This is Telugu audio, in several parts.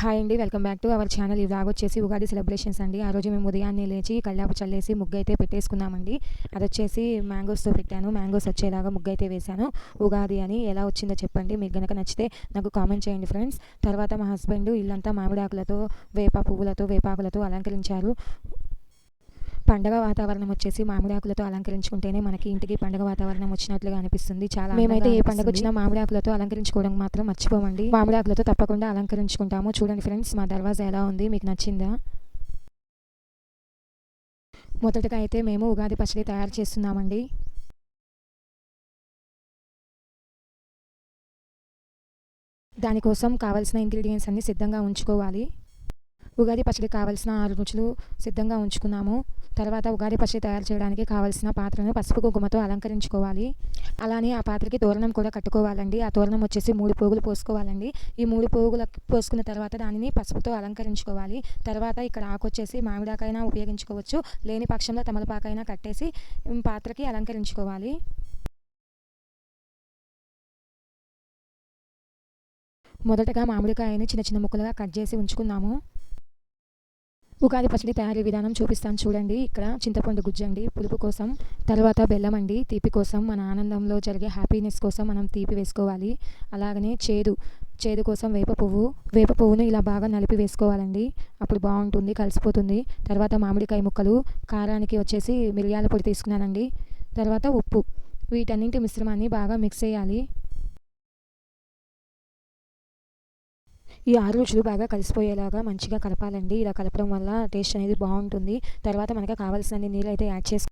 హాయ్ అండి, welcome back to our channel. ఈ వ్లాగ్ వచ్చేసి ఉగాది సెలబ్రేషన్స్ అండి. ఆ రోజు మేము ఉదయాన్నే లేచి కల్లాపు చల్లేసి ముగ్గు అయితే పెట్టేసుకున్నామండి. అది వచ్చేసి మ్యాంగోస్తో పెట్టాను. మ్యాంగోస్ వచ్చేలాగా ముగ్గు అయితే వేశాను. ఉగాది అని ఎలా వచ్చిందో చెప్పండి. మీకు కనుక నచ్చితే నాకు కామెంట్ చేయండి ఫ్రెండ్స్. తర్వాత మా హస్బెండ్ ఇల్లంతా మామిడాకులతో, వేప పువ్వులతో, వేపాకులతో అలంకరించారు. పండగ వాతావరణం వచ్చేసి మామిడాకులతో అలంకరించుకుంటేనే మనకి ఇంటికి పండగ వాతావరణం వచ్చినట్లుగా అనిపిస్తుంది. చాలా మేమైతే ఏ పండగ వచ్చినా మామిడాకులతో అలంకరించుకోవడం మాత్రం మర్చిపోమండి. మామిడాకులతో తప్పకుండా అలంకరించుకుంటాము. చూడండి ఫ్రెండ్స్, మా దర్వాజా ఎలా ఉంది, మీకు నచ్చిందా? మొదటగా అయితే మేము ఉగాది పచ్చడి తయారు చేస్తున్నామండి. దానికోసం కావాల్సిన ఇంగ్రీడియంట్స్ అన్ని సిద్ధంగా ఉంచుకోవాలి. ఉగాది పచ్చడి కావాల్సిన 6 రుచులు సిద్ధంగా ఉంచుకున్నాము. తర్వాత ఉగాది పచ్చడి తయారు చేయడానికి కావాల్సిన పాత్రను పసుపు కుంకుమతో అలంకరించుకోవాలి. అలానే ఆ పాత్రకి తోరణం కూడా కట్టుకోవాలండి. ఆ తోరణం వచ్చేసి 3 పోగులు పోసుకోవాలండి. ఈ 3 పోగులు పోసుకున్న తర్వాత దానిని పసుపుతో అలంకరించుకోవాలి. తర్వాత ఇక్కడ ఆకు వచ్చేసి మామిడాకైనా ఉపయోగించుకోవచ్చు, లేని పక్షంలో తమలపాకైనా కట్టేసి పాత్రకి అలంకరించుకోవాలి. మొదటగా మామిడికాయని చిన్న చిన్న ముక్కలుగా కట్ చేసి ఉంచుకున్నాము. ఉగాది పచ్చడి తయారీ విధానం చూపిస్తాను చూడండి. ఇక్కడ చింతపండు గుజ్జండి పులుపు కోసం, తర్వాత బెల్లం అండి తీపి కోసం, మన ఆనందంలో జరిగే హ్యాపీనెస్ కోసం మనం తీపి వేసుకోవాలి. అలాగనే చేదు కోసం వేప పువ్వును ఇలా బాగా నలిపి వేసుకోవాలండి. అప్పుడు బాగుంటుంది, కలిసిపోతుంది. తర్వాత మామిడికాయ ముక్కలు, కారానికి వచ్చేసి మిరియాల పొడి తీసుకున్నానండి. తర్వాత ఉప్పు, వీటన్నింటి మిశ్రమాన్ని బాగా మిక్స్ చేయాలి. ఈ 6 రుచులు బాగా కలిసిపోయేలాగా మంచిగా కలపాలండి. ఇలా కలపడం వల్ల టేస్ట్ అనేది బాగుంటుంది. తర్వాత మనకు కావాల్సిన నీళ్ళు అయితే యాడ్ చేసుకో.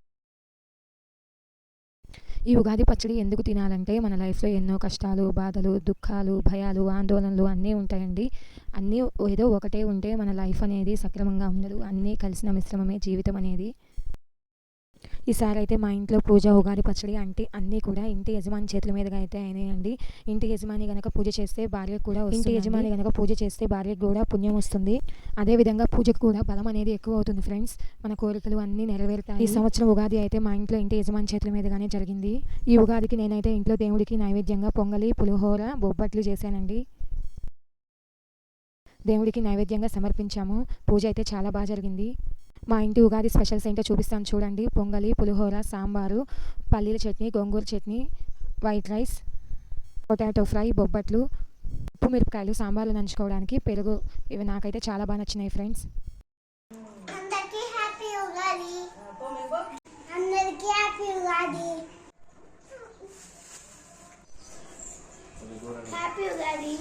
ఈ ఉగాది పచ్చడి ఎందుకు తినాలంటే మన లైఫ్లో ఎన్నో కష్టాలు, బాధలు, దుఃఖాలు, భయాలు, ఆందోళనలు అన్నీ ఉంటాయండి. అన్నీ ఏదో ఒకటే ఉంటే మన లైఫ్ అనేది సక్రమంగా ఉండదు. అన్నీ కలిసిన మిశ్రమమే జీవితం అనేది. ఈసారి అయితే మా ఇంట్లో పూజ, ఉగాది పచ్చడి అంటే అన్నీ కూడా ఇంటి యజమాని చేతుల మీదుగా అయితే అయినాయండి. ఇంటి యజమాని గనక పూజ చేస్తే భార్యకు కూడా వస్తుంది. ఇంటి యజమాని గనక పూజ చేస్తే భార్యకు కూడా పుణ్యం వస్తుంది. అదేవిధంగా పూజకు కూడా బలం అనేది ఎక్కువ అవుతుంది ఫ్రెండ్స్. మన కోరికలు అన్నీ నెరవేరుతాయి. ఈ సంవత్సరం ఉగాది అయితే మా ఇంట్లో ఇంటి యజమాని చేతుల మీదుగానే జరిగింది. ఈ ఉగాదికి నేనైతే ఇంట్లో దేవుడికి నైవేద్యంగా పొంగలి, పులిహోర, బొబ్బట్లు చేశానండి. దేవుడికి నైవేద్యంగా సమర్పించాము. పూజ అయితే చాలా బాగా జరిగింది. మా ఇంటి ఉగాది స్పెషల్స్ ఏంటో చూపిస్తాను చూడండి. పొంగలి, పులిహోర, సాంబారు, పల్లీల చట్నీ, గోంగూర chutney, white rice, potato fry, బొబ్బట్లు, ఉప్పు మిరపకాయలు, సాంబార్లు నంచుకోవడానికి పెరుగు. ఇవి నాకైతే చాలా బాగా నచ్చినాయి ఫ్రెండ్స్. అందరికీ హ్యాపీ ఉగాది. అందరికీ హ్యాపీ ఉగాది. హ్యాపీ ఉగాది.